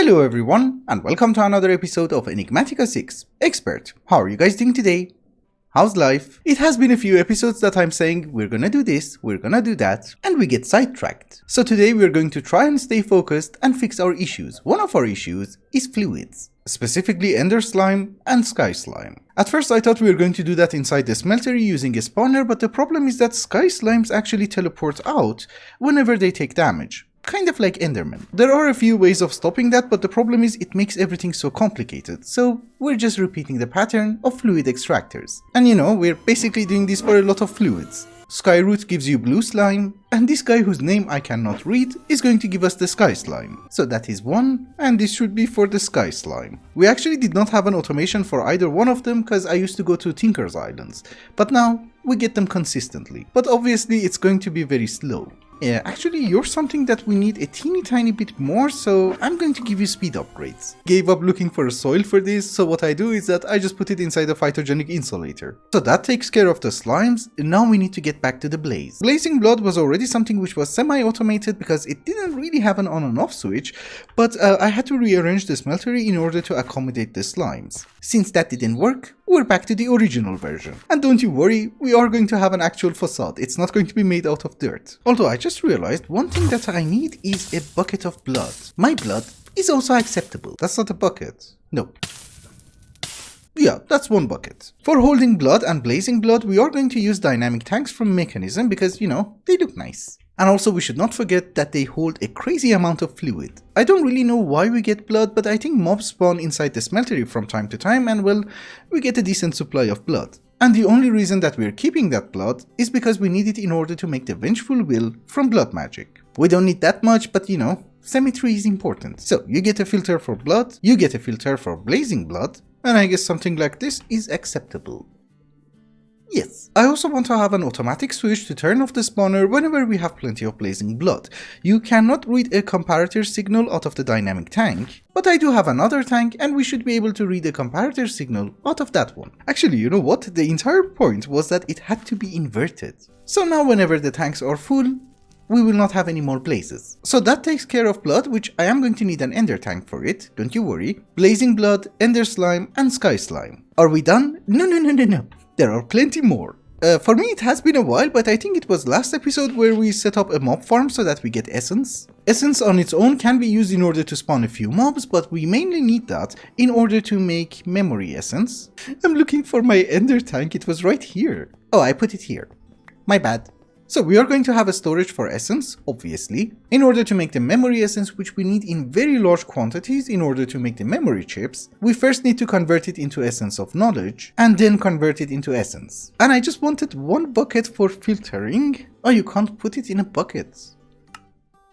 Hello everyone, and welcome to another episode of Enigmatica 6 Expert. How are you guys doing today? How's life? It has been a few episodes that I'm saying we're gonna do this, we're gonna do that, and we get sidetracked. So today we're going to try and stay focused and fix our issues. One of our issues is fluids, specifically Ender Slime and Sky Slime. At first I thought we were going to do that inside the smeltery using a spawner, but the problem is that Sky Slimes actually teleport out whenever they take damage. Kind of like Enderman. There are a few ways of stopping that, but the problem is it makes everything so complicated, so we're just repeating the pattern of fluid extractors. And you know, we're basically doing this for a lot of fluids. Skyroot gives you blue slime, and this guy whose name I cannot read is going to give us the sky slime. So that is one, and this should be for the sky slime. We actually did not have an automation for either one of them because I used to go to Tinker's Islands, but now we get them consistently. But obviously it's going to be very slow. Yeah, actually you're something that we need a teeny tiny bit more, so I'm going to give you speed upgrades. Gave up looking for a soil for this, so what I do is that I just put it inside a phytogenic insulator. So that takes care of the slimes, and now we need to get back to the blaze. Blazing blood was already something which was semi-automated because it didn't really have an on and off switch, but I had to rearrange the smeltery in order to accommodate the slimes. Since that didn't work, we're back to the original version. And don't you worry, we are going to have an actual facade, it's not going to be made out of dirt. Although I just realized one thing that I need is a bucket of blood. My blood is also acceptable. That's not a bucket. No. Yeah, that's one bucket. For holding blood and blazing blood, we are going to use dynamic tanks from Mechanism because, you know, they look nice. And also we should not forget that they hold a crazy amount of fluid. I don't really know why we get blood, but I think mobs spawn inside the smeltery from time to time and well, we get a decent supply of blood. And the only reason that we're keeping that blood is because we need it in order to make the Vengeful Will from blood magic. We don't need that much, but you know, symmetry is important. So you get a filter for blood, you get a filter for blazing blood, and I guess something like this is acceptable. Yes. I also want to have an automatic switch to turn off the spawner whenever we have plenty of blazing blood. You cannot read a comparator signal out of the dynamic tank, but I do have another tank and we should be able to read a comparator signal out of that one. Actually, you know what? The entire point was that it had to be inverted. So now whenever the tanks are full, we will not have any more blazes. So that takes care of blood, which I am going to need an ender tank for it, don't you worry. Blazing blood, ender slime and sky slime. Are we done? No. There are plenty more. For me it has been a while, but I think it was last episode where we set up a mob farm so that we get essence. Essence on its own can be used in order to spawn a few mobs, but we mainly need that in order to make memory essence. I'm looking for my ender tank, it was right here. Oh, I put it here. My bad. So we are going to have a storage for essence, obviously, in order to make the memory essence, which we need in very large quantities in order to make the memory chips. We first need to convert it into essence of knowledge, and then convert it into essence. And I just wanted one bucket for filtering. Oh, you can't put it in a bucket.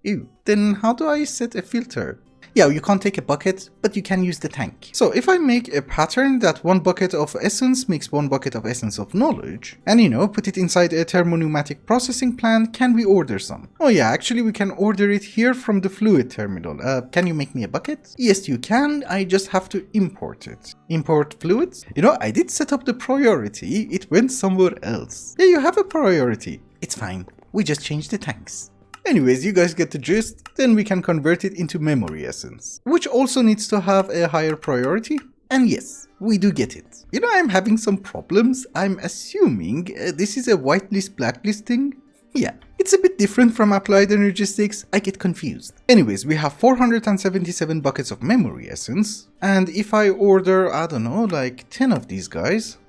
Ew. Then how do I set a filter? Yeah, you can't take a bucket, but you can use the tank. So if I make a pattern that one bucket of essence makes one bucket of essence of knowledge, and you know, put it inside a thermoneumatic processing plant, can we order some? Oh yeah, actually we can order it here from the fluid terminal. Can you make me a bucket? Yes, you can, I just have to import it. Import fluids? You know, I did set up the priority, it went somewhere else. Yeah, you have a priority. It's fine, we just changed the tanks. Anyways, you guys get the gist, then we can convert it into memory essence, which also needs to have a higher priority, and yes, we do get it. You know, I'm having some problems. I'm assuming this is a whitelist blacklist thing. Yeah, it's a bit different from applied energistics, I get confused. Anyways, we have 477 buckets of memory essence, and if I order, I don't know, like 10 of these guys,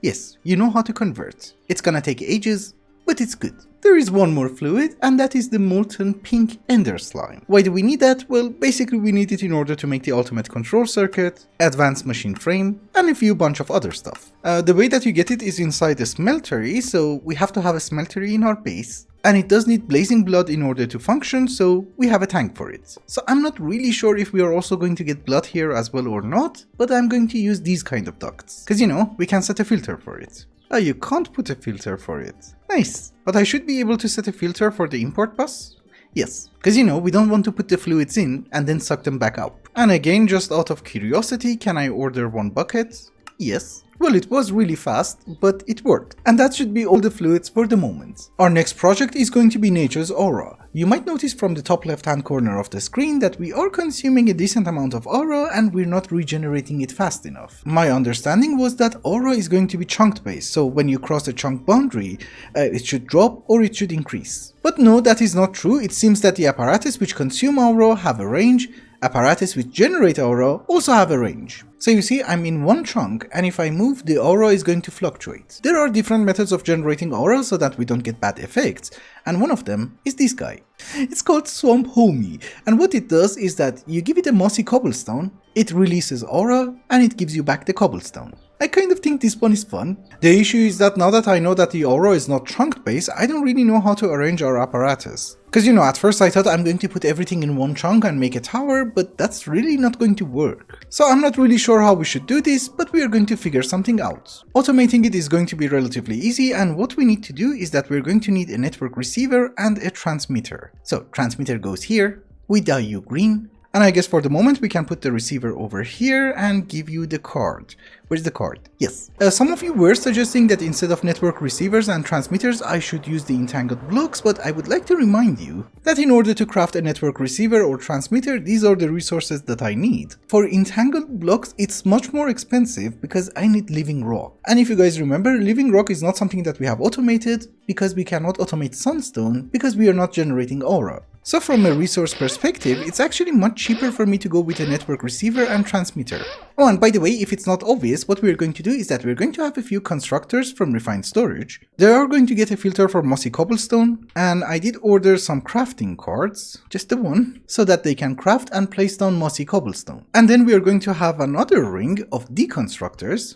yes, you know how to convert. It's gonna take ages, but it's good. There is one more fluid, and that is the molten pink ender slime. Why do we need that? Well, basically we need it in order to make the ultimate control circuit, advanced machine frame, and a few bunch of other stuff. The way that you get it is inside the smeltery, so we have to have a smeltery in our base. And it does need blazing blood in order to function, so we have a tank for it. So I'm not really sure if we are also going to get blood here as well or not, but I'm going to use these kind of ducts. Cause you know, we can set a filter for it. Oh, you can't put a filter for it. Nice. But I should be able to set a filter for the import bus? Yes, because you know, we don't want to put the fluids in and then suck them back up. And again, just out of curiosity, can I order one bucket? Yes. Well, it was really fast, but it worked. And that should be all the fluids for the moment. Our next project is going to be Nature's Aura. You might notice from the top left hand corner of the screen that we are consuming a decent amount of aura and we're not regenerating it fast enough. My understanding was that aura is going to be chunk based, so when you cross a chunk boundary, it should drop or it should increase. But no, that is not true. It seems that the apparatus which consume aura have a range, apparatus which generate aura also have a range. So you see, I'm in one chunk, and if I move, the aura is going to fluctuate. There are different methods of generating aura so that we don't get bad effects, and one of them is this guy. It's called Swamp Homie, and what it does is that you give it a mossy cobblestone, it releases aura, and it gives you back the cobblestone. I kind of think this one is fun. The issue is that now that I know that the aura is not chunk based, I don't really know how to arrange our apparatus. Cause at first I thought I'm going to put everything in one chunk and make a tower, but that's really not going to work. So I'm not really sure how we should do this, but we are going to figure something out. Automating it is going to be relatively easy, and what we need to do is that we're going to need a network receiver and a transmitter. So transmitter goes here, we dye you green, and I guess for the moment we can put the receiver over here and give you the card. Where's the card? Yes. Some of you were suggesting that instead of network receivers and transmitters I should use the entangled blocks, but I would like to remind you that in order to craft a network receiver or transmitter, these are the resources that I need. For entangled blocks it's much more expensive because I need living rock. And if you guys remember, living rock is not something that we have automated because we cannot automate sunstone because we are not generating aura. So from a resource perspective, it's actually much cheaper for me to go with a network receiver and transmitter. Oh, and by the way, if it's not obvious, what we're going to do is that we're going to have a few constructors from refined storage. They are going to get a filter for mossy cobblestone, and I did order some crafting cards, just the one, so that they can craft and place down mossy cobblestone. And then we are going to have another ring of destructors,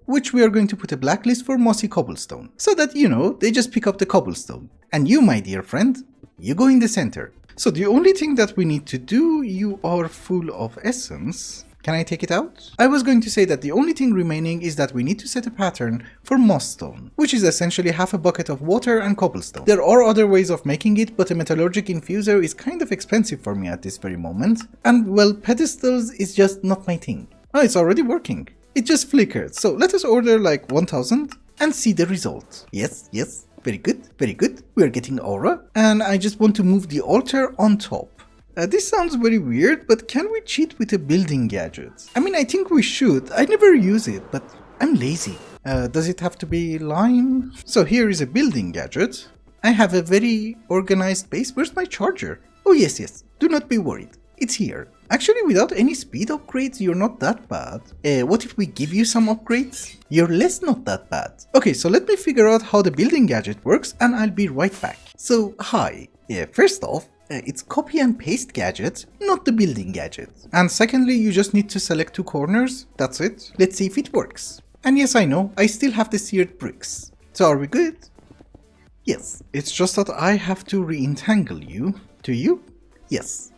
which we are going to put a blacklist for mossy cobblestone, so that, they just pick up the cobblestone. And you, my dear friend, you go in the center. So the only thing that we need to do, you are full of essence. Can I take it out? I was going to say that the only thing remaining is that we need to set a pattern for moss stone, which is essentially half a bucket of water and cobblestone. There are other ways of making it, but a metallurgic infuser is kind of expensive for me at this very moment. And well, pedestals is just not my thing. Oh, it's already working. It just flickered. So let us order like 1000 and see the result. Yes. Very good, very good. We are getting aura, and I just want to move the altar on top. This sounds very weird, but can we cheat with a building gadget? I mean, I think we should. I never use it, but I'm lazy. Does it have to be lime? So here is a building gadget. I have a very organized base. Where's my charger? Oh yes. Do not be worried. It's here. Actually, without any speed upgrades, you're not that bad. What if we give you some upgrades? You're less not that bad. Okay, so let me figure out how the building gadget works and I'll be right back. So, hi. First off, it's copy and paste gadget, not the building gadget. And secondly, you just need to select 2 corners. That's it. Let's see if it works. And yes, I know, I still have the seared bricks. So are we good? Yes. It's just that I have to re-entangle you. Do you? Yes.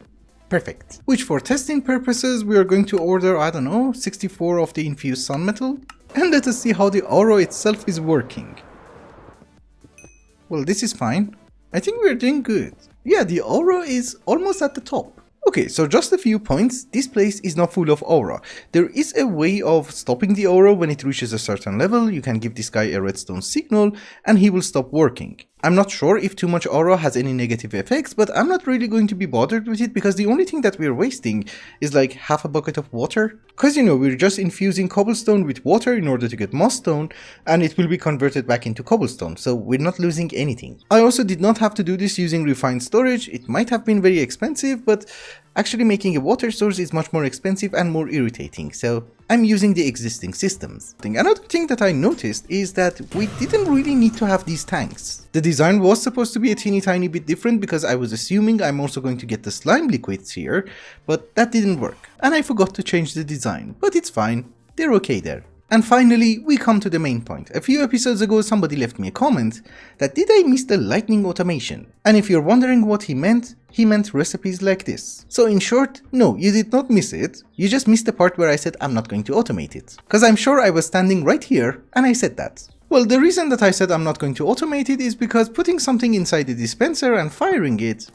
Perfect. Which for testing purposes, we are going to order, 64 of the infused sunmetal. And let us see how the aura itself is working. Well, this is fine. I think we're doing good. Yeah, the aura is almost at the top. Okay, so just a few points. This place is not full of aura. There is a way of stopping the aura when it reaches a certain level. You can give this guy a redstone signal and he will stop working. I'm not sure if too much aura has any negative effects, but I'm not really going to be bothered with it because the only thing that we're wasting is like half a bucket of water. Because we're just infusing cobblestone with water in order to get moss stone, and it will be converted back into cobblestone, so we're not losing anything. I also did not have to do this using refined storage. It might have been very expensive, but actually making a water source is much more expensive and more irritating, so I'm using the existing systems. Another thing that I noticed is that we didn't really need to have these tanks. The design was supposed to be a teeny tiny bit different because I was assuming I'm also going to get the slime liquids here, but that didn't work. And I forgot to change the design, but it's fine. They're okay there. And finally, we come to the main point. A few episodes ago, somebody left me a comment that did I miss the lightning automation? And if you're wondering what he meant recipes like this. So in short, no, you did not miss it. You just missed the part where I said I'm not going to automate it. Because I'm sure I was standing right here and I said that. Well, the reason that I said I'm not going to automate it is because putting something inside the dispenser and firing it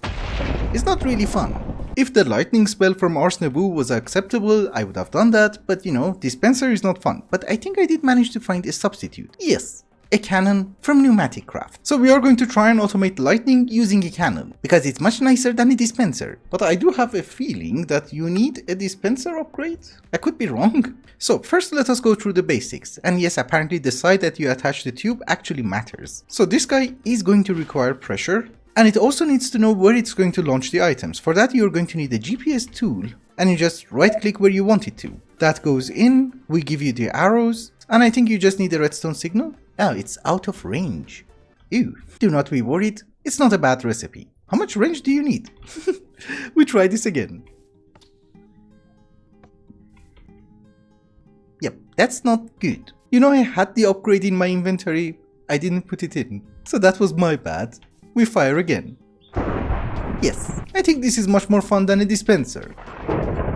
is not really fun. If the lightning spell from Ars Nebu was acceptable, I would have done that, but dispenser is not fun. But I think I did manage to find a substitute. Yes, a cannon from Pneumaticraft. So we are going to try and automate lightning using a cannon, because it's much nicer than a dispenser. But I do have a feeling that you need a dispenser upgrade? I could be wrong. So first let us go through the basics, and yes, apparently the side that you attach the tube actually matters. So this guy is going to require pressure, and it also needs to know where it's going to launch the items. For that you're going to need a GPS tool, and you just right click where you want it to. That goes in, we give you the arrows, and I think you just need a redstone signal. Oh, it's out of range. Ew, do not be worried, it's not a bad recipe. How much range do you need? We try this again. Yep, that's not good. You know, I had the upgrade in my inventory, I didn't put it in. So that was my bad. We fire again. Yes, I think this is much more fun than a dispenser.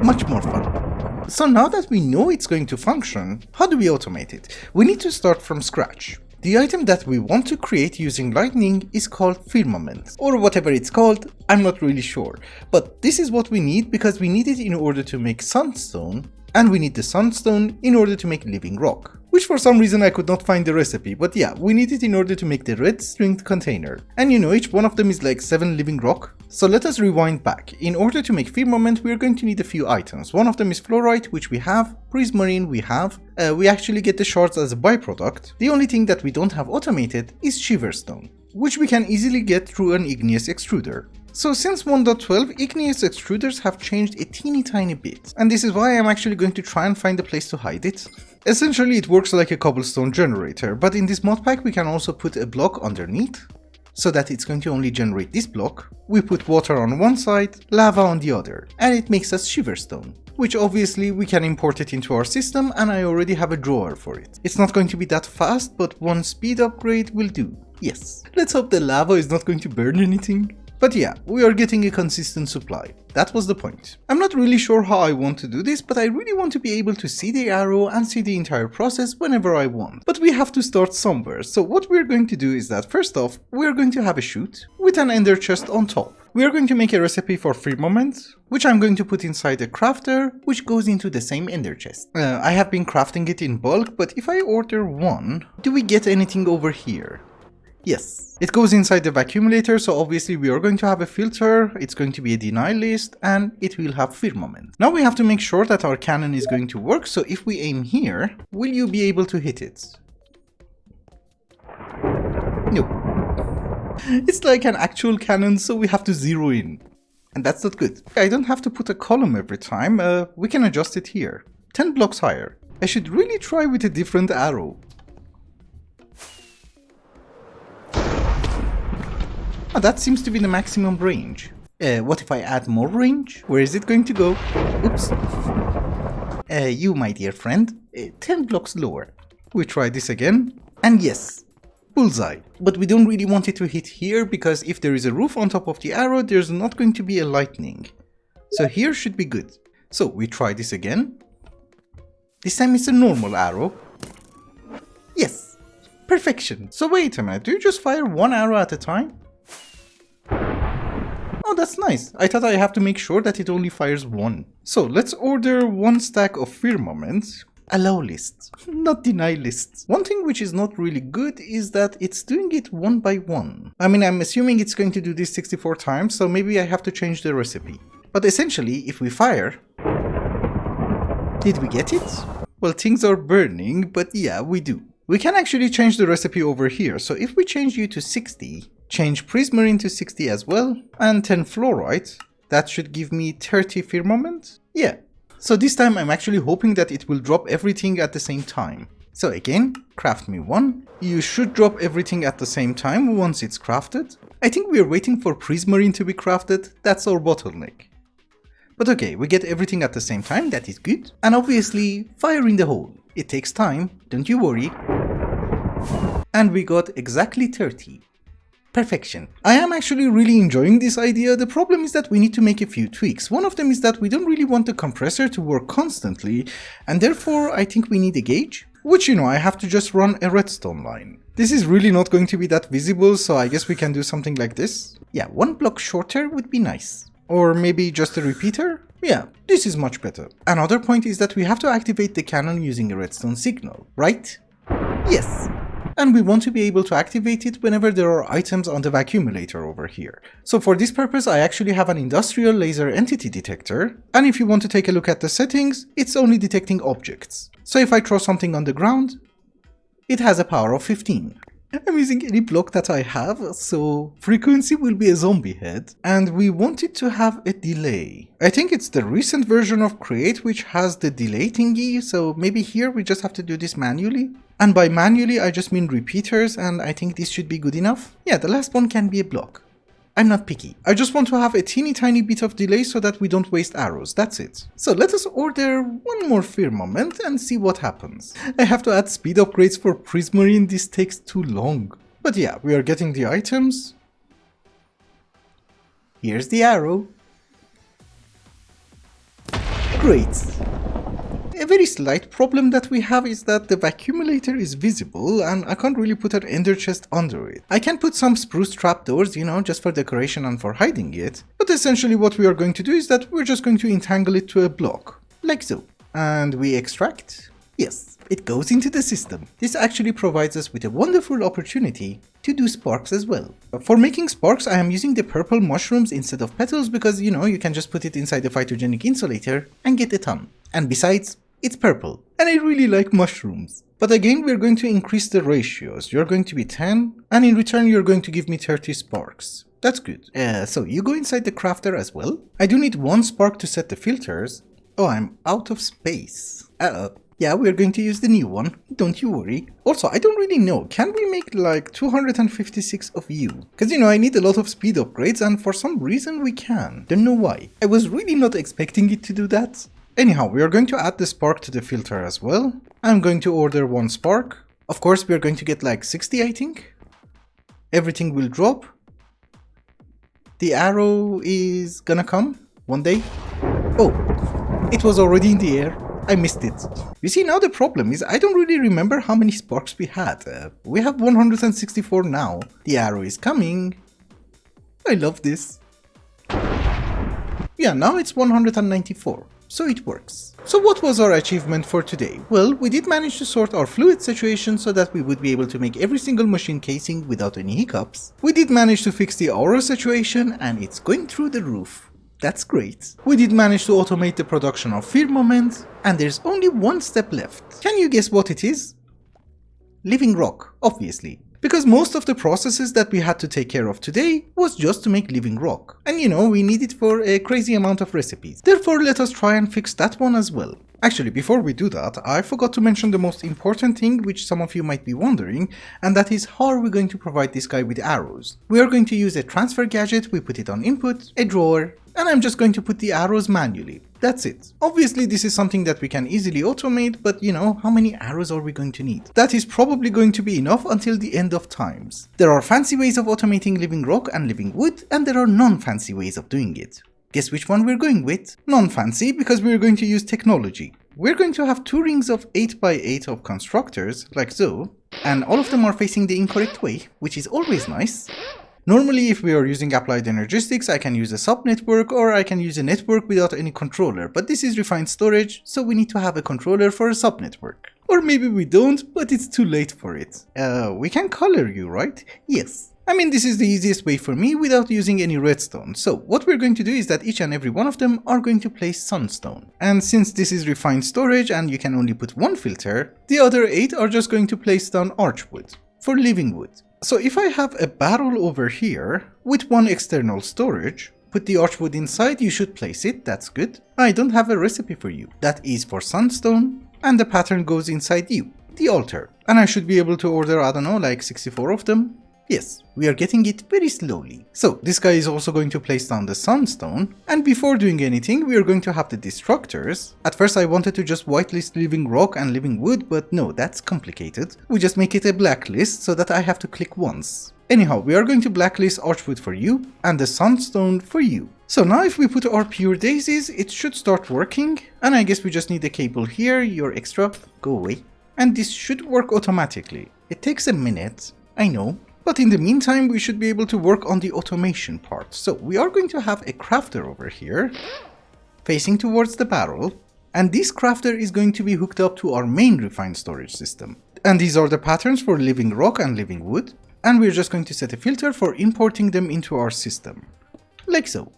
Much more fun. So now that we know it's going to function, how do we automate it? We need to start from scratch. The item that we want to create using lightning is called firmament, or whatever it's called, I'm not really sure. But this is what we need because we need it in order to make sunstone, and we need the sunstone in order to make living rock. Which for some reason I could not find the recipe, but yeah, we need it in order to make the red stringed container. And you know, each one of them is like 7 living rock. So let us rewind back. In order to make firmament, we are going to need a few items. One of them is fluorite, which we have, prismarine we have, we actually get the shards as a byproduct. The only thing that we don't have automated is shiverstone, which we can easily get through an igneous extruder. So since 1.12, igneous extruders have changed a teeny tiny bit, and this is why I'm actually going to try and find a place to hide it. Essentially it works like a cobblestone generator, but in this mod pack we can also put a block underneath, so that it's going to only generate this block. We put water on one side, lava on the other, and it makes us shiverstone, which obviously we can import it into our system, and I already have a drawer for it. It's not going to be that fast, but one speed upgrade will do. Yes, let's hope the lava is not going to burn anything. But yeah, we are getting a consistent supply. That was the point. I'm not really sure how I want to do this, but I really want to be able to see the arrow and see the entire process whenever I want. But we have to start somewhere, so what we're going to do is that first off, we're going to have a chute with an ender chest on top. We are going to make a recipe for firmament, which I'm going to put inside a crafter, which goes into the same ender chest. I have been crafting it in bulk, but if I order one, do we get anything over here? Yes, it goes inside the vacuumulator, so obviously we are going to have a filter, it's going to be a deny list, and it will have firmament. Now we have to make sure that our cannon is going to work, so if we aim here, will you be able to hit it? No. It's like an actual cannon, so we have to zero in. And that's not good. I don't have to put a column every time, we can adjust it here. 10 blocks higher. I should really try with a different arrow. Oh, that seems to be the maximum range. What if I add more range? Where is it going to go? Oops. You, my dear friend, 10 blocks lower. We try this again, and yes, bullseye. But we don't really want it to hit here, because if there is a roof on top of the arrow, there's not going to be a lightning. So here should be good. So we try this again. This time it's a normal arrow. Yes, perfection. So wait a minute, do you just fire one arrow at a time? Oh, that's nice. I thought I have to make sure that it only fires one. So let's order one stack of firmament. Allow lists, not deny lists. One thing which is not really good is that it's doing it one by one. I mean, I'm assuming it's going to do this 64 times, so maybe I have to change the recipe. But essentially, if we fire... Did we get it? Well, things are burning, but yeah, we do. We can actually change the recipe over here, so if we change you to 60, change prismarine to 60 as well, and 10 fluorite, that should give me 30 firmament? Yeah. So this time I'm actually hoping that it will drop everything at the same time. So again, craft me one. You should drop everything at the same time once it's crafted. I think we are waiting for prismarine to be crafted, that's our bottleneck. But okay, we get everything at the same time, that is good. And obviously, fire in the hole. It takes time, don't you worry. And we got exactly 30. Perfection. I am actually really enjoying this idea. The problem is that we need to make a few tweaks. One of them is that we don't really want the compressor to work constantly, and therefore I think we need a gauge, which, you know, I have to just run a redstone line. This is really not going to be that visible, so I guess we can do something like this. Yeah, one block shorter would be nice. Or maybe just a repeater? Yeah, this is much better. Another point is that we have to activate the cannon using a redstone signal, right? Yes. and we want to be able to activate it whenever there are items on the vacuumulator over here. So for this purpose I actually have an industrial laser entity detector, and if you want to take a look at the settings, it's only detecting objects. So if I throw something on the ground, it has a power of 15. I'm using any block that I have, so frequency will be a zombie head, and we want it to have a delay. I think it's the recent version of Create which has the delay thingy, so maybe here we just have to do this manually. And by manually I just mean repeaters, and I think this should be good enough. Yeah, the last one can be a block. I'm not picky. I just want to have a teeny tiny bit of delay so that we don't waste arrows, that's it. So let us order one more firmament and see what happens. I have to add speed upgrades for Prismarine, this takes too long. But yeah, we are getting the items. Here's the arrow. Great. A very slight problem that we have is that the vacuumulator is visible and I can't really put an ender chest under it. I can put some spruce trapdoors, you know, just for decoration and for hiding it, but essentially what we are going to do is that we're just going to entangle it to a block, like so. And we extract. Yes, it goes into the system. This actually provides us with a wonderful opportunity to do sparks as well. For making sparks, I am using the purple mushrooms instead of petals because, you know, you can just put it inside the phytogenic insulator and get a ton. And besides, it's purple, and I really like mushrooms. But again, we're going to increase the ratios. You're going to be 10, and in return you're going to give me 30 sparks. That's good. So you go inside the crafter as well. I do need 1 spark to set the filters. Oh, I'm out of space. Yeah, we're going to use the new one, don't you worry. Also, I don't really know, can we make like 256 of you? Because, you know, I need a lot of speed upgrades, and for some reason we can. Don't know why. I was really not expecting it to do that. Anyhow, we are going to add the spark to the filter as well. I'm going to order 1 spark. Of course, we are going to get like 60, I think. Everything will drop. The arrow is gonna come one day. Oh, it was already in the air. I missed it. You see, now the problem is I don't really remember how many sparks we had. We have 164 now. The arrow is coming. I love this. Yeah, now it's 194. So it works. So what was our achievement for today? Well, we did manage to sort our fluid situation so that we would be able to make every single machine casing without any hiccups. We did manage to fix the aura situation and it's going through the roof. That's great. We did manage to automate the production of firmament and there's only 1 step left. Can you guess what it is? Living rock, obviously. Because most of the processes that we had to take care of today was just to make living rock. And you know, we need it for a crazy amount of recipes. Therefore, let us try and fix that one as well. Actually, before we do that, I forgot to mention the most important thing which some of you might be wondering, and that is how are we going to provide this guy with arrows? We are going to use a transfer gadget, we put it on input, a drawer, and I'm just going to put the arrows manually. That's it. Obviously this is something that we can easily automate, but you know, how many arrows are we going to need? That is probably going to be enough until the end of times. There are fancy ways of automating living rock and living wood, and there are non-fancy ways of doing it. Guess which one we're going with? Non-fancy, because we're going to use technology. We're going to have 2 rings of 8x8 of constructors, like so, and all of them are facing the incorrect way, which is always nice. Normally, if we are using applied energistics, I can use a subnetwork or I can use a network without any controller, but this is refined storage, so we need to have a controller for a subnetwork. Or maybe we don't, but it's too late for it. We can color you, right? Yes. I mean, this is the easiest way for me without using any redstone. So what we're going to do is that each and every one of them are going to place sunstone. And since this is refined storage and you can only put 1 filter, the other 8 are just going to place down archwood for living wood. So if I have a barrel over here with 1 external storage, put the archwood inside, you should place it, that's good. I don't have a recipe for you. That is for sunstone, and the pattern goes inside you, the altar. And I should be able to order, I don't know, like 64 of them. Yes, we are getting it very slowly. So this guy is also going to place down the sunstone, and before doing anything we are going to have the destructors. At first I wanted to just whitelist living rock and living wood, but no, that's complicated. We just make it a blacklist so that I have to click once. Anyhow, we are going to blacklist archwood for you and the sunstone for you. So now if we put our pure daisies, it should start working, and I guess we just need a cable here, your extra, go away. And this should work automatically. It takes a minute, I know. But in the meantime, we should be able to work on the automation part. So we are going to have a crafter over here, facing towards the barrel, and this crafter is going to be hooked up to our main refined storage system. And these are the patterns for living rock and living wood. And we're just going to set a filter for importing them into our system. Like so.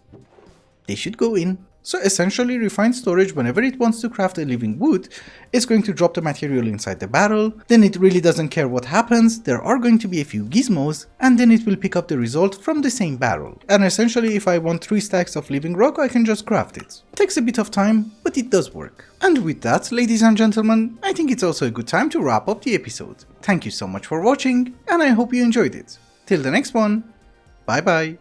They should go in. So essentially, refined storage, whenever it wants to craft a living wood, it's going to drop the material inside the barrel, then it really doesn't care what happens, there are going to be a few gizmos, and then it will pick up the result from the same barrel. And essentially, if I want 3 stacks of living rock, I can just craft it. Takes a bit of time, but it does work. And with that, ladies and gentlemen, I think it's also a good time to wrap up the episode. Thank you so much for watching, and I hope you enjoyed it. Till the next one, bye bye.